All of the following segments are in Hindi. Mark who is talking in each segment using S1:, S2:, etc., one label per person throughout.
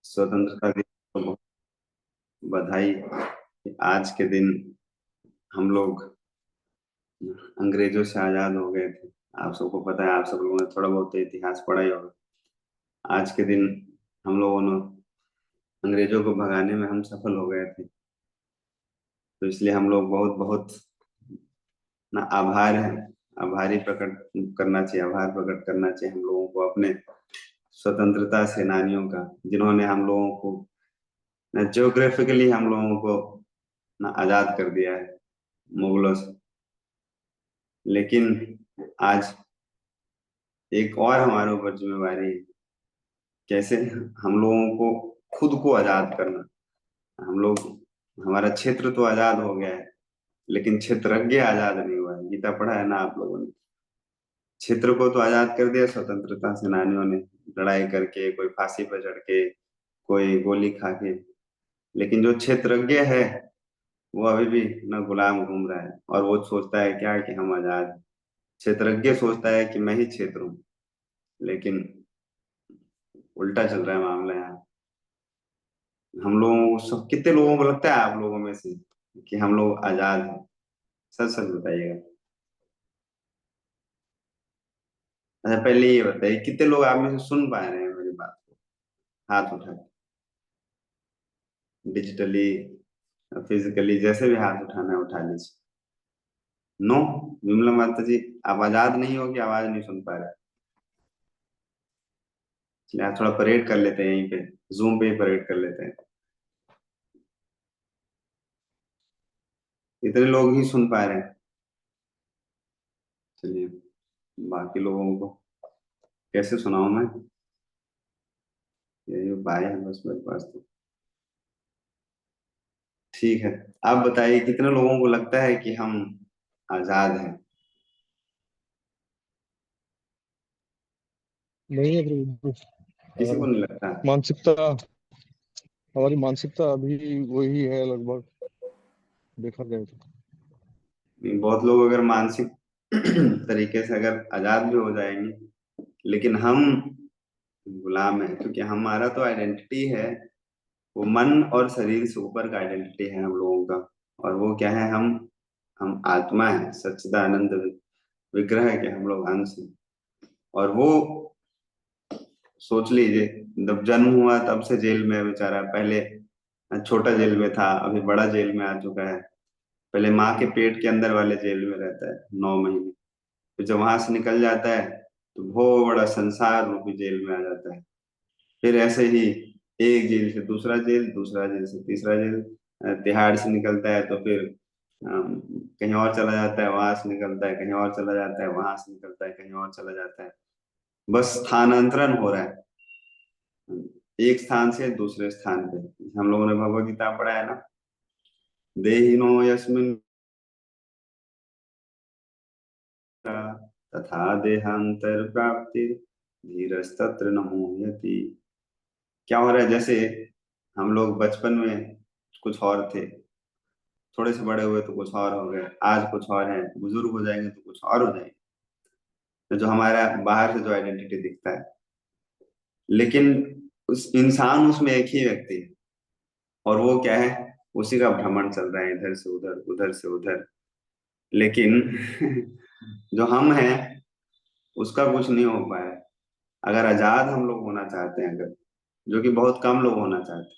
S1: स्वतंत्रता दिवस को बहुत बधाई। आज के दिन हम लोग अंग्रेजों से आजाद हो गए थे। आप सबको पता है, आप सब लोगों ने थोड़ा बहुत तो इतिहास पढ़ा ही होगा। आज के दिन हम लोगों ने अंग्रेजों को भगाने में हम सफल हो गए थे। तो इसलिए हम लोग बहुत बहुत ना आभार है, आभारी प्रकट करना चाहिए, आभार प्रकट करना चाहिए हम लोगों को अपने स्वतंत्रता सेनानियों का, जिन्होंने हम लोगों को ना ज्योग्राफिकली हम लोगों को ना आजाद कर दिया है मुगलों से। लेकिन आज एक और हमारे ऊपर जिम्मेवारी है, कैसे हम लोगों को खुद को आजाद करना। हम लोग, हमारा क्षेत्र तो आजाद हो गया है, लेकिन क्षेत्रज्ञ आजाद नहीं हुआ है। गीता पढ़ा है ना आप लोगों ने? क्षेत्र को तो आजाद कर दिया स्वतंत्रता सेनानियों ने, लड़ाई करके, कोई फांसी पर चढ़ के, कोई गोली खा के। लेकिन जो क्षेत्रज्ञ है वो अभी भी ना गुलाम घूम रहा है, और वो सोचता है क्या कि हम आजाद हैं। क्षेत्रज्ञ सोचता है कि मैं ही क्षेत्र हूँ, लेकिन उल्टा चल रहा है मामला यहाँ। हम लोगों को सब, कितने लोगों को लगता है आप लोगों में से कि हम लोग आजाद हैं? सच सच बताइएगा। अच्छा, पहले ये बताइए, कितने लोग आप में से सुन पा रहे हैं मेरी बात को? हाथ उठा के, डिजिटली, फिजिकली, जैसे भी हाथ उठाना है उठा लीजिए। नो, विमला माता जी, आप आजाद नहीं हो कि आवाज नहीं सुन पा रहे? चलिए आज थोड़ा परेड कर लेते हैं, यहीं पे जूम पे ही परेड कर लेते हैं। इतने लोग ही सुन पा रहे हैं। चलिए, बाकी लोगों को कैसे सुनाऊं मैं? यही उपाय है बस मेरे पास तो। ठीक है, आप बताइए कितने लोगों को लगता है कि हम आजाद हैं?
S2: नहीं है प्रभु।
S1: किसी को
S2: अ,
S1: नहीं लगता?
S2: मानसिकता, हमारी मानसिकता अभी वही है लगभग, देखा जाए तो।
S1: नहीं, बहुत लोग अगर मानसिक तरीके से अगर आजाद भी हो जाएंगे, लेकिन हम गुलाम हैं, क्योंकि हमारा तो आइडेंटिटी है, वो मन और शरीर से ऊपर का आइडेंटिटी है हम लोगों का। और वो क्या है? हम आत्मा है, सच्चिदानंद विग्रह के हम लोग अंश हैं। और वो, सोच लीजिए, जब जन्म हुआ तब से जेल में है बेचारा। पहले छोटा जेल में था, अभी बड़ा जेल में आ चुका है। पहले माँ के पेट के अंदर वाले जेल में रहता है 9 महीने, फिर जब वहां से निकल जाता है तो बहुत बड़ा संसार रूपी जेल में आ जाता है। फिर ऐसे ही एक जेल से दूसरा जेल, दूसरा जेल से तीसरा जेल, तिहाड़ से निकलता है तो फिर कहीं और चला जाता है, वहां से निकलता है, कहीं और चला जाता है, वहां से निकलता है, कहीं और चला जाता है। बस स्थानांतरण हो रहा है एक स्थान से दूसरे स्थान पे। हम लोगों ने भगवत गीता पढ़ा है ना, देहिनो यस्मिन् तथा देहांतर प्राप्ति धीरस्तत्र न मुह्यति। क्या हो रहा है? जैसे हम लोग बचपन में कुछ और थे, थोड़े से बड़े हुए तो कुछ और हो गए, आज कुछ और है, बुजुर्ग हो जाएंगे तो कुछ और हो जाएंगे। तो जो हमारा बाहर से जो आइडेंटिटी दिखता है, लेकिन उस इंसान उसमें एक ही व्यक्ति है। और वो क्या है? उसी का भ्रमण चल रहा है, इधर से उधर, उधर से उधर। लेकिन जो हम हैं उसका कुछ नहीं हो पाया। अगर आजाद हम लोग होना चाहते हैं, अगर, जो कि बहुत कम लोग होना चाहते हैं,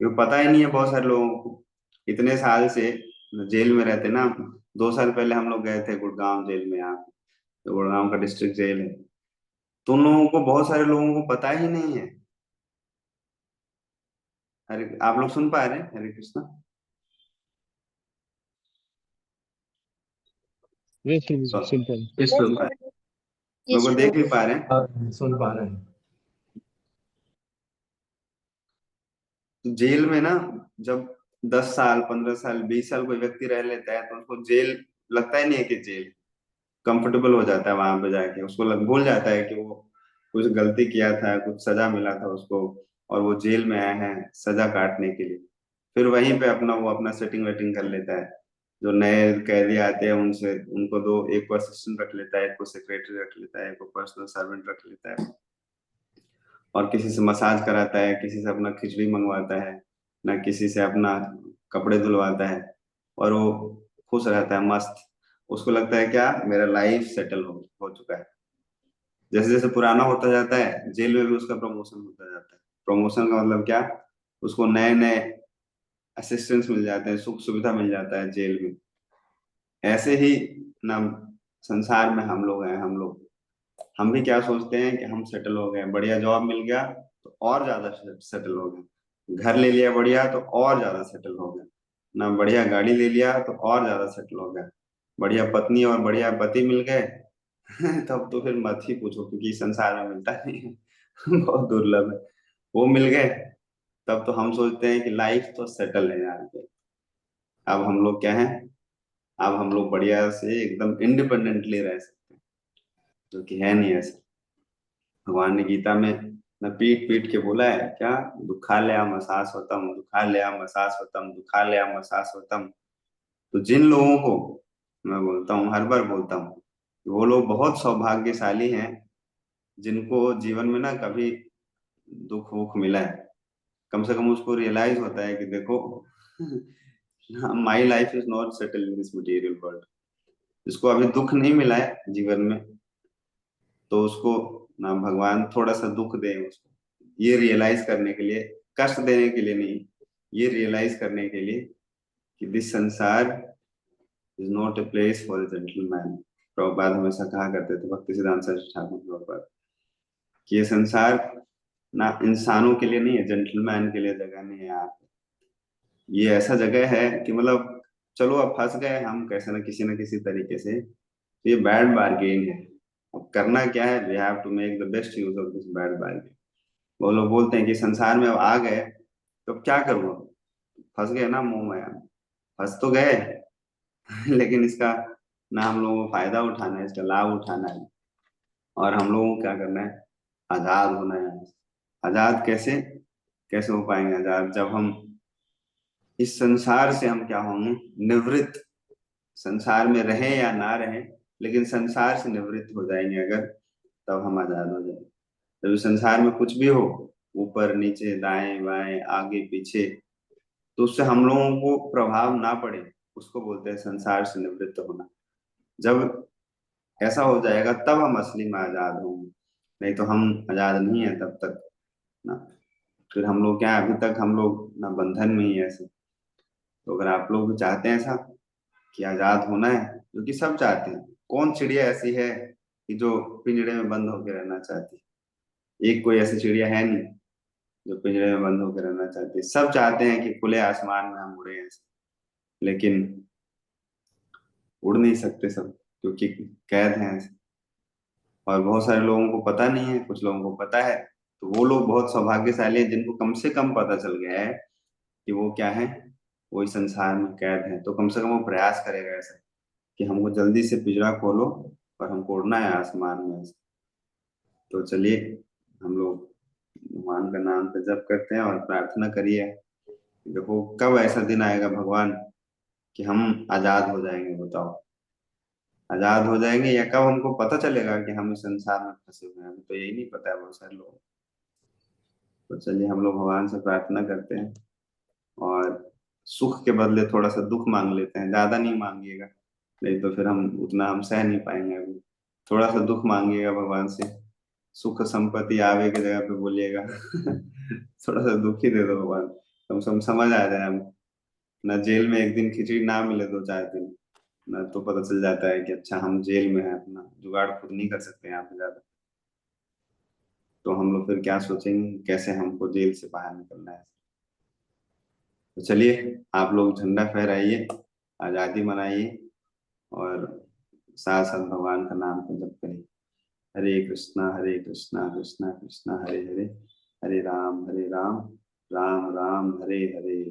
S1: क्योंकि पता ही नहीं है बहुत सारे लोगों को। इतने साल से जेल में रहते ना। 2 साल पहले हम लोग गए थे गुड़गांव जेल में, यहाँ पे, तो गुड़गांव का डिस्ट्रिक्ट जेल है। तो उन लोगों को, बहुत सारे लोगों को पता ही नहीं है। हरे, आप लोग सुन पा रहे हैं? हरे कृष्णा।
S2: ये प्रभु
S1: सो
S2: सुन पा रहे
S3: यस
S1: सुन
S3: प्रभु।
S1: पा रहे हैं? लोगों को देख भी पा रहे हैं?
S3: हाँ, सुन पा रहे हैं।
S1: तो जेल में ना, जब 10 साल, 15 साल, 20 साल कोई व्यक्ति रह लेता है तो उसको जेल लगता ही नहीं है कि जेल, कंफर्टेबल हो जाता है वहां पे जाके। उसको भूल जाता है कि वो कुछ गलती किया था, कुछ सजा मिला था उसको, और वो जेल में आया है सजा काटने के लिए। फिर वहीं पे अपना वो अपना सेटिंग वेटिंग कर लेता है। जो नए कैदी आते हैं उनसे, उनको दो, एक को असिस्टेंट रख लेता है, एक को सेक्रेटरी रख लेता है, एक को पर्सनल सर्वेंट रख लेता है। और किसी से मसाज कराता है, किसी से अपना खिचड़ी मंगवाता है, ना किसी से अपना कपड़े धुलवाता है, और वो खुश रहता है, मस्त। उसको लगता है क्या, मेरा लाइफ सेटल हो चुका है। जैसे जैसे पुराना होता जाता है, जेल में भी उसका प्रमोशन होता जाता है। प्रमोशन का मतलब क्या, उसको नए नए असिस्टेंट्स मिल जाते हैं, सुख सुविधा मिल जाता है जेल में। ऐसे ही ना संसार में हम लोग हैं। हम भी क्या सोचते हैं कि हम सेटल हो गए, बढ़िया जॉब मिल गया तो और ज्यादा सेटल हो गए, घर ले लिया बढ़िया तो और ज्यादा सेटल हो गए, ना बढ़िया गाड़ी ले लिया तो और ज्यादा सेटल हो गया, बढ़िया पत्नी और बढ़िया पति मिल गए तब तो फिर मत ही पूछो, क्योंकि संसार में मिलता नहीं है बहुत दुर्लभ है। वो मिल गए, तब तो हम सोचते हैं कि लाइफ तो सेटल है यार। अब हम लोग क्या है, अब हम लोग बढ़िया से एकदम इंडिपेंडेंटली रह सकते हैं, जो कि है नहीं ऐसा। भगवान ने गीता में न पीट पीट के बोला है क्या, दुखालयम शाश्वतम, दुखालयम शाश्वतम, दुखालयम शाश्वतम। तो जिन लोगों को, मैं बोलता हूँ, हर बार बोलता हूँ, कि वो लोग बहुत सौभाग्यशाली हैं जिनको जीवन में ना कभी दुख वुख मिला है। कम से कम उसको रियलाइज होता है कि देखो my life is not settle in this material world. जिसको अभी दुख नहीं मिला है जीवन में, तो उसको ना भगवान थोड़ा सा दुख दे उसको, ये रियलाइज करने के लिए, कष्ट देने के लिए नहीं, ये रियलाइज करने के लिए कि दिस संसार is not a place for a gentleman. Prabhupada हमेशा कहा करते थे, भक्ति सिद्धांत सरस्वती ठाकुर प्रभुपाद, कि ये संसार ना इंसानों के लिए नहीं है, जेंटलमैन के लिए जगह नहीं है यहाँ पे। ये ऐसा जगह है कि मतलब चलो अब फंस गए हम कैसे न किसी तरीके से, तो ये बैड बार्गेन है। अब करना क्या है, we have to make the best use of this bad bargain. वो लोग बोलते हैं कि संसार में अब आ गए तो अब क्या करूँ, फंस गए ना मुंह में, फंस तो गए लेकिन इसका ना हम लोगों को फायदा उठाना है, इसका लाभ उठाना है। और हम लोगों को क्या करना है, आजाद होना है। आजाद कैसे, कैसे हो पाएंगे आजाद, जब हम इस संसार से हम क्या होंगे, निवृत्त। संसार में रहें या ना रहें, लेकिन संसार से निवृत्त हो जाएंगे अगर, तब हम आजाद हो जाएंगे। जब संसार में कुछ भी हो, ऊपर नीचे दाएं बाएं आगे पीछे, तो उससे हम लोगों को प्रभाव ना पड़े, उसको बोलते हैं संसार से निवृत्त होना। जब ऐसा हो जाएगा तब हम असली में आजाद होंगे, नहीं तो हम आजाद नहीं है तब तक ना। फिर हम लोग क्या है, अभी तक हम लोग ना बंधन में ही है ऐसे। तो अगर आप लोग भी चाहते हैं ऐसा कि आजाद होना है, जो कि सब चाहते हैं, कौन चिड़िया ऐसी है कि जो पिंजड़े में बंद होकर रहना चाहती है, एक कोई ऐसी चिड़िया है नहीं जो पिंजरे में बंद होकर रहना चाहती है। सब चाहते हैं कि खुले आसमान में हम उड़े ऐसे, लेकिन उड़ नहीं सकते सब, क्योंकि कैद हैं ऐसे। और बहुत सारे लोगों को पता नहीं है, कुछ लोगों को पता है, तो वो लोग बहुत सौभाग्यशाली हैं जिनको कम से कम पता चल गया है कि वो क्या है, वो इस संसार में कैद है। तो कम से कम वो प्रयास करेगा ऐसा कि हमको जल्दी से पिंजरा खोलो और हमको उड़ना है आसमान में ऐसे। तो चलिए, हम लोग भगवान का नाम पे जप करते हैं और प्रार्थना करिए। देखो कब ऐसा दिन आएगा भगवान कि हम आजाद हो जाएंगे, बताओ। आजाद हो जाएंगे या कब हमको पता चलेगा कि हम इस संसार में फंसे हुए हैं, हमें तो यही नहीं पता है बहुत सारे लोग। तो चलिए हम लोग भगवान से प्रार्थना करते हैं और सुख के बदले थोड़ा सा दुख मांग लेते हैं। ज्यादा नहीं मांगिएगा, नहीं तो फिर हम उतना हम सह नहीं पाएंगे अभी। थोड़ा सा दुख मांगिएगा भगवान से, सुख संपत्ति आवे की जगह पे बोलिएगा थोड़ा सा दुख ही दे दो भगवान, कम से कम समझ आ जाए हम, ना जेल में एक दिन खिचड़ी ना मिले 2 4 दिन, ना तो पता चल जाता है कि अच्छा हम जेल में हैं, अपना जुगाड़ खुद नहीं कर सकते यहाँ पे ज्यादा। तो हम लोग फिर क्या सोचेंगे कैसे हमको जेल से बाहर निकलना है। तो चलिए, आप लोग झंडा फहराइए, आजादी मनाइए, और साथ साथ भगवान का नाम को जप करिए। हरे कृष्णा कृष्णा कृष्णा हरे हरे, हरे राम राम राम हरे हरे।